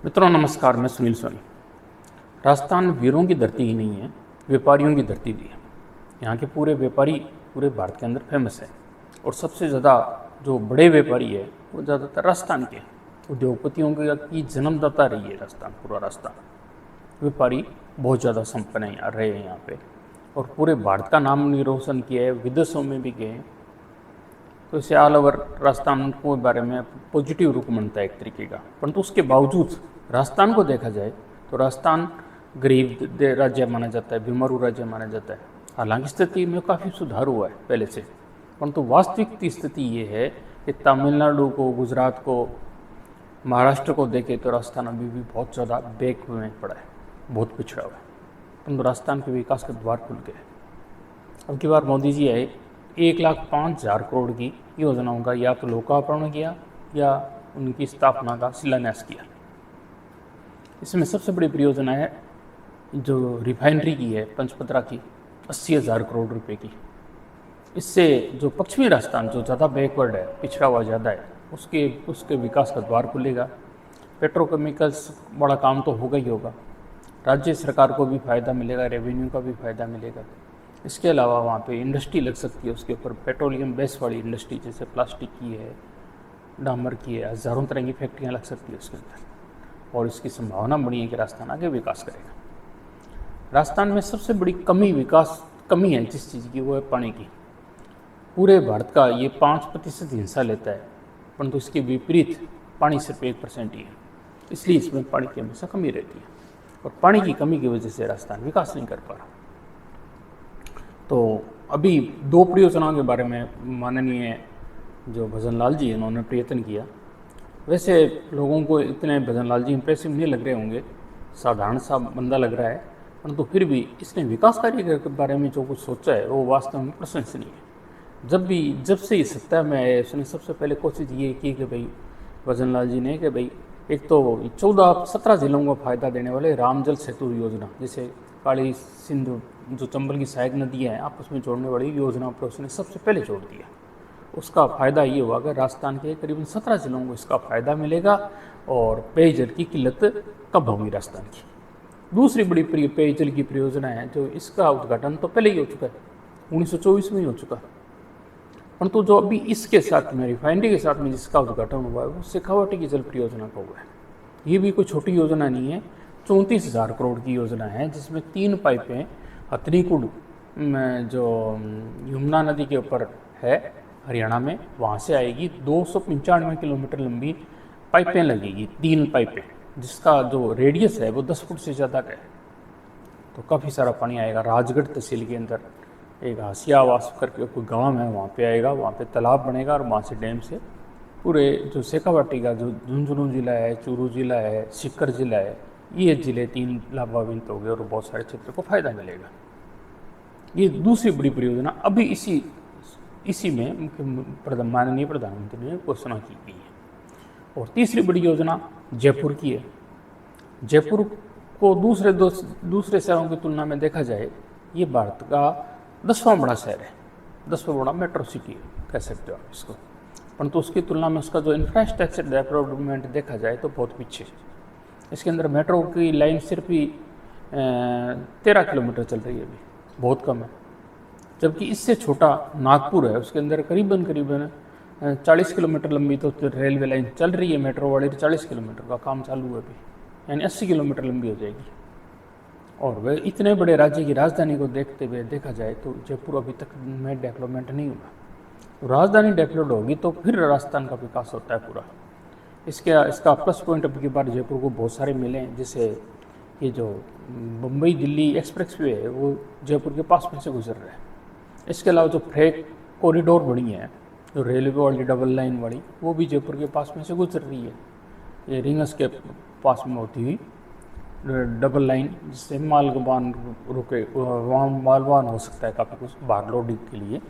मित्रों नमस्कार, मैं सुनील सोनी। राजस्थान वीरों की धरती ही नहीं है, व्यापारियों की धरती भी है। यहाँ के पूरे व्यापारी पूरे भारत के अंदर फेमस है और सबसे ज़्यादा जो बड़े व्यापारी है वो ज़्यादातर राजस्थान के हैं। उद्योगपतियों की जन्मदाता रही है राजस्थान, पूरा राजस्थान। व्यापारी बहुत ज़्यादा संपन्न है यहाँ रहे हैं यहाँ पे, और पूरे भारत का नाम रोशन किया है, विदेशों में भी गए हैं। तो इसे ऑल ओवर राजस्थान के बारे में पॉजिटिव रुख बनता है एक तरीके का। परंतु उसके बावजूद राजस्थान को देखा जाए तो राजस्थान गरीब राज्य माना जाता है, बीमारू राज्य माना जाता है। हालांकि स्थिति में काफ़ी सुधार हुआ है पहले से, परंतु वास्तविक स्थिति ये है कि तमिलनाडु को, गुजरात को, महाराष्ट्र को देखे तो राजस्थान अभी भी बहुत ज़्यादा बैक में पड़ा है, बहुत पिछड़ा हुआ है। परंतु राजस्थान के विकास के द्वार खुल गए। अब की बार मोदी जी आए, 1,05,000 करोड़ की योजनाओं का या तो लोकार्पण किया या उनकी स्थापना का शिलान्यास किया। इसमें सबसे बड़ी परियोजना है जो रिफाइनरी की है पंचपत्रा की, 80,000 करोड़ रुपए की। इससे जो पश्चिमी राजस्थान जो ज़्यादा बैकवर्ड है, पिछड़ा हुआ ज़्यादा है, उसके विकास का द्वार खुलेगा। पेट्रोकेमिकल्स बड़ा काम तो होगा ही होगा, राज्य सरकार को भी फ़ायदा मिलेगा, रेवेन्यू का भी फ़ायदा मिलेगा। इसके अलावा वहाँ पे इंडस्ट्री लग सकती है, उसके ऊपर पेट्रोलियम बेस वाली इंडस्ट्री, जैसे प्लास्टिक की है, डामर की है, हज़ारों तरह की फैक्ट्रियाँ लग सकती है उसके अंदर, और इसकी संभावना बड़ी है कि राजस्थान आगे विकास करेगा। राजस्थान में सबसे बड़ी कमी है जिस चीज़ की, वो है पानी की। पूरे भारत का ये 5% हिस्सा लेता है, परंतु इसके विपरीत पानी सिर्फ 1% ही है। इसलिए इसमें पानी की हमेशा कमी रहती है, और पानी की कमी की वजह से राजस्थान विकास नहीं कर पा रहा। तो अभी 2 परियोजनाओं के बारे में माननीय जो भजन लाल जी इन्होंने प्रयत्न किया। वैसे लोगों को इतने भजन लाल जी इंप्रेसिव नहीं लग रहे होंगे, साधारण सा बंदा लग रहा है, परंतु फिर भी इसने विकास कार्य के बारे में जो कुछ सोचा है वो वास्तव में प्रशंसनीय है। जब से इस सत्ता में आए, उसने सबसे पहले कोशिश ये की कि भाई भजन लाल जी ने कि भाई एक तो 14-17 जिलों को फायदा देने वाले रामजल सेतु योजना, जैसे काली सिंधु जो चंबल की सहायक नदियाँ हैं आपस में जोड़ने वाली योजना पर उसने सबसे पहले जोड़ दिया। उसका फ़ायदा ये हुआ कि राजस्थान के करीबन 17 जिलों को इसका फ़ायदा मिलेगा और पेयजल की किल्लत कम होगी राजस्थान की। दूसरी बड़ी पेयजल की परियोजना है जो इसका उद्घाटन तो पहले ही हो चुका है, 1924 में ही हो चुका है, परंतु जो अभी इसके साथ में रिफाइनरी के साथ में जिसका उद्घाटन हुआ है वो शेखावाटी की जल परियोजना का हुआ है। ये भी कोई छोटी योजना नहीं है, 34,000 करोड़ की योजना है, जिसमें 3 पाइपें हथनीकुंड जो यमुना नदी के ऊपर है हरियाणा में, वहाँ से आएगी। 295 किलोमीटर लंबी पाइपें लगेगी, 3 पाइपें, जिसका जो रेडियस है वो 10 फुट से ज़्यादा का है। तो काफ़ी सारा पानी आएगा। राजगढ़ तहसील के अंदर एक हसियावास करके कोई गांव है, वहाँ पे आएगा, वहाँ पे तालाब बनेगा और वहाँ से डैम से पूरे जो शेखावाटी का जो झुंझुनू जिला है, चूरू जिला है, सीकर जिला है, ये जिले 3 लाभान्वित हो गए और बहुत सारे क्षेत्र को फायदा मिलेगा। ये दूसरी बड़ी परियोजना अभी इसी में माननीय प्रधानमंत्री ने घोषणा की गई है। और तीसरी बड़ी योजना जयपुर की है। जयपुर को दूसरे शहरों की तुलना में देखा जाए, ये भारत का 10वां बड़ा शहर है, 10वां बड़ा मेट्रो सिटी कह सकते हो आप इसको, परंतु उसकी तुलना में उसका जो इंफ्रास्ट्रक्चर डेवलपमेंट देखा जाए तो बहुत पीछे है। इसके अंदर मेट्रो की लाइन सिर्फ ही 13 किलोमीटर चल रही है, अभी बहुत कम है। जबकि इससे छोटा नागपुर है, उसके अंदर करीबन 40 किलोमीटर लंबी तो रेलवे लाइन चल रही है, मेट्रो वाली 40 किलोमीटर का काम चालू है अभी, यानी 80 किलोमीटर लंबी हो जाएगी। और वह इतने बड़े राज्य की राजधानी को देखते हुए देखा जाए तो जयपुर अभी तक में डेवलपमेंट नहीं हुआ। तो राजधानी डेवलप्ड होगी तो फिर राजस्थान का विकास होता है पूरा। इसका प्लस पॉइंट अब की बार जयपुर को बहुत सारे मिले हैं, जैसे ये जो मुंबई दिल्ली एक्सप्रेसवे है वो जयपुर के पास में से गुजर रहा है। इसके अलावा जो फ्रेट कॉरिडोर बनी है, जो रेलवे वाली डबल लाइन वाली, वो भी जयपुर के पास में से गुजर रही है। ये रिंगस के पास में होती हुई डबल लाइन, जिससे मालवाहन रुके, वहाँ मालवाहन हो सकता है काफ़ी कुछ बाहर लोडिंग के लिए।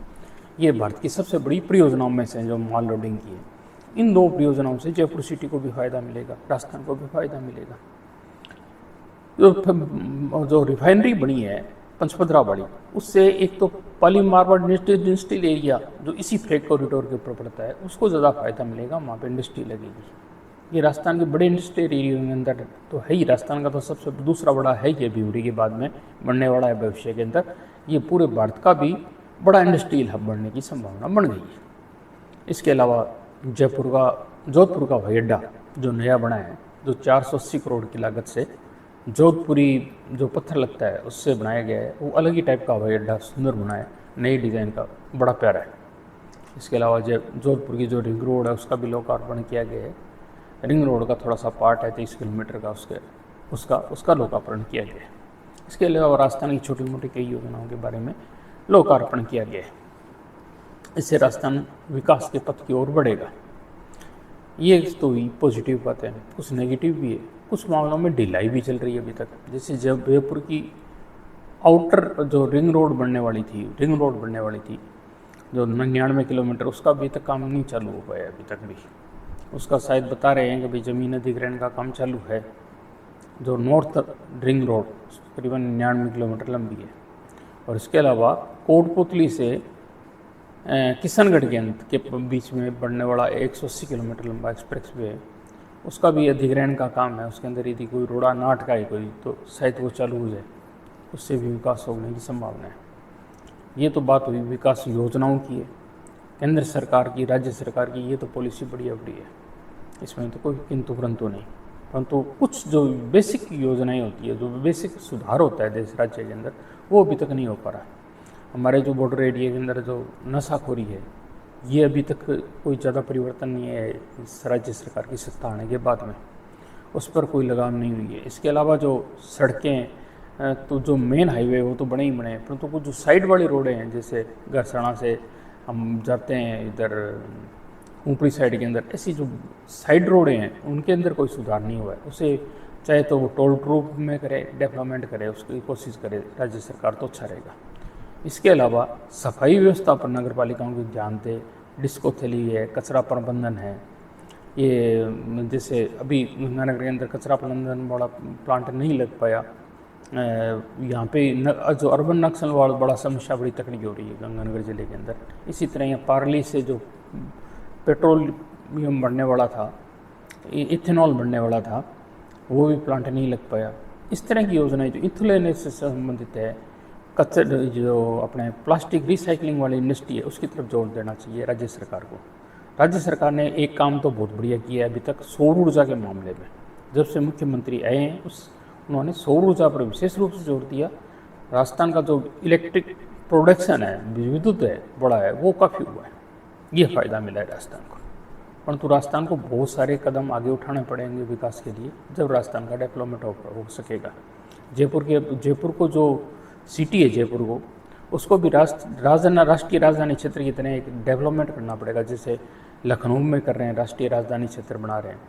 ये भारत की सबसे बड़ी परियोजनाओं में से जो माल लोडिंग की है। इन 2 परियोजनाओं से जयपुर सिटी को भी फायदा मिलेगा, राजस्थान को भी फायदा मिलेगा। जो रिफाइनरी बनी है पंचपत्रा वाली, उससे एक तो पाली मारवाड़ इंडस्ट्रियल एरिया जो इसी फ्रेट कॉरिडोर के ऊपर पड़ता है, उसको ज़्यादा फायदा मिलेगा, वहाँ पे इंडस्ट्री लगेगी। ये राजस्थान के बड़े इंडस्ट्रियल एरिया के अंदर तो है ही, राजस्थान का तो सबसे दूसरा बड़ा है ही भिवरी के बाद में बनने वाला है भविष्य के अंदर। ये पूरे भारत का भी बड़ा इंडस्ट्रियल हब बनने की संभावना बन गई है। इसके अलावा जोधपुर का हवाई अड्डा जो नया बना है, जो 480 करोड़ की लागत से जोधपुरी जो पत्थर लगता है उससे बनाया गया है, वो अलग ही टाइप का हवाई अड्डा सुंदर बना है, नई डिज़ाइन का, बड़ा प्यारा है। इसके अलावा जोधपुर की जो रिंग रोड है उसका भी लोकार्पण किया गया है। रिंग रोड का थोड़ा सा पार्ट है 30 किलोमीटर का, उसका लोकार्पण किया गया है। इसके अलावा राजस्थान की छोटी मोटी कई योजनाओं के बारे में लोकार्पण किया गया है। इससे राजस्थान विकास के पथ की ओर बढ़ेगा। ये तो ही पॉजिटिव बात है, कुछ नेगेटिव भी है। कुछ मामलों में ढिलाई भी चल रही है अभी तक। जैसे जब जयपुर की आउटर जो रिंग रोड बनने वाली थी जो 99 किलोमीटर, उसका अभी तक काम नहीं चालू हो पाया अभी तक भी। उसका शायद बता रहे हैं कि भाई ज़मीन अधिग्रहण का काम चालू है। जो नॉर्थ रिंग रोड तकरीबन 99 किलोमीटर लंबी है। और इसके अलावा कोटपुतली से किशनगढ़ के बीच में बढ़ने वाला 180 किलोमीटर लंबा एक्सप्रेस वे है, उसका भी अधिग्रहण का काम है। उसके अंदर यदि कोई रोड़ा ना अटकाए कोई, तो शायद वो चालू हो जाए, उससे भी विकास होने की संभावना है। ये तो बात हुई विकास योजनाओं की है, केंद्र सरकार की, राज्य सरकार की, ये तो पॉलिसी बढ़िया है, इसमें तो कोई किंतु परंतु नहीं। परंतु कुछ जो बेसिक योजनाएं होती है, जो बेसिक सुधार होता है देश राज्य के अंदर, वो अभी तक नहीं हो पा रहा। हमारे जो बॉर्डर एरिया के अंदर जो नशाखोरी है, ये अभी तक कोई ज़्यादा परिवर्तन नहीं है इस राज्य सरकार की सत्ता आने के बाद में, उस पर कोई लगाम नहीं हुई है। इसके अलावा जो सड़कें, तो जो मेन हाईवे वो तो बने ही बने, परंतु कुछ जो साइड वाली रोडें हैं, जैसे गरसणा से हम जाते हैं इधर ऊपरी साइड के अंदर, ऐसी जो साइड रोडें हैं उनके अंदर कोई सुधार नहीं हुआ है। उसे चाहे तो वो टोल रूप में करे, डेवलपमेंट करे, उसकी कोशिश करे राज्य सरकार, तो अच्छा रहेगा। इसके अलावा सफाई व्यवस्था पर नगर पालिकाओं को ध्यान दे। डिस्को थैली है, कचरा प्रबंधन है, ये जैसे अभी गंगानगर के अंदर कचरा प्रबंधन वाला प्लांट नहीं लग पाया। यहाँ पे जो अर्बन नक्सल वाला बड़ा समस्या बड़ी तकनीकी हो रही है गंगानगर ज़िले के अंदर। इसी तरह यहाँ पार्ली से जो पेट्रोलियम बनने वाला था, इथेनॉल बनने वाला था, वो भी प्लांट नहीं लग पाया। इस तरह की योजनाएं जो इथेनॉल से संबंधित है, कचरे जो अपने प्लास्टिक रिसाइकलिंग वाली इंडस्ट्री है, उसकी तरफ जोर देना चाहिए राज्य सरकार को। राज्य सरकार ने एक काम तो बहुत बढ़िया किया है अभी तक, सौर ऊर्जा के मामले में। जब से मुख्यमंत्री आए हैं उन्होंने सौर ऊर्जा पर विशेष रूप से जोर दिया। राजस्थान का जो इलेक्ट्रिक प्रोडक्शन है, विद्युत है, बड़ा है, वो काफ़ी हुआ है, ये फ़ायदा मिला है राजस्थान को। परंतु राजस्थान को बहुत सारे कदम आगे उठाने पड़ेंगे विकास के लिए, जब राजस्थान का डेवलपमेंट हो सकेगा। जयपुर को जो सिटी है जयपुर को, उसको भी राष्ट्रीय राजधानी क्षेत्र की तरह एक डेवलपमेंट करना पड़ेगा, जैसे लखनऊ में कर रहे हैं, राष्ट्रीय राजधानी क्षेत्र बना रहे हैं।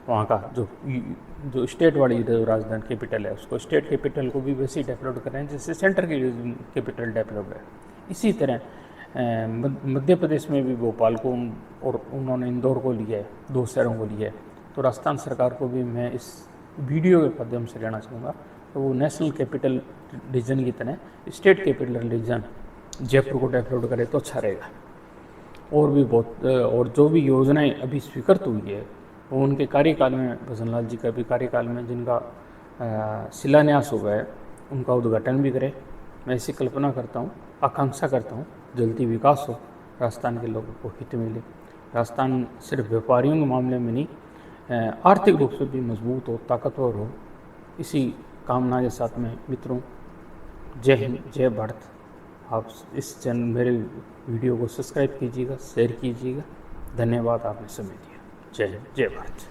वहाँ का जो स्टेट वाली जो राजधानी कैपिटल है, उसको स्टेट कैपिटल को भी वैसे ही डेवलप कर रहे हैं जैसे सेंटर की कैपिटल डेवलप है। इसी तरह मध्य प्रदेश में भी भोपाल को और उन्होंने इंदौर को लिया है, 2 शहरों को लिया है। तो राजस्थान सरकार को भी मैं इस वीडियो के माध्यम से कहना चाहूँगा, तो वो नेशनल कैपिटल रीजन की तरह स्टेट कैपिटल रीजन जयपुर को डेवलप करे तो अच्छा रहेगा। और भी बहुत, और जो भी योजनाएं अभी स्वीकृत हुई है, वो उनके कार्यकाल में, भजन लाल जी का भी कार्यकाल में जिनका शिलान्यास हुआ है, उनका उद्घाटन भी करें। मैं ऐसी कल्पना करता हूँ, आकांक्षा करता हूँ, जल्दी विकास हो, राजस्थान के लोगों को हित मिले। राजस्थान सिर्फ व्यापारियों के मामले में नहीं, आर्थिक रूप से भी मजबूत हो, ताकतवर हो। इसी कामना के साथ में मित्रों, जय हिंद, जय भारत। आप इस चैनल मेरे वीडियो को सब्सक्राइब कीजिएगा, शेयर कीजिएगा। धन्यवाद, आपने समय दिया। जय हिंद, जय भारत।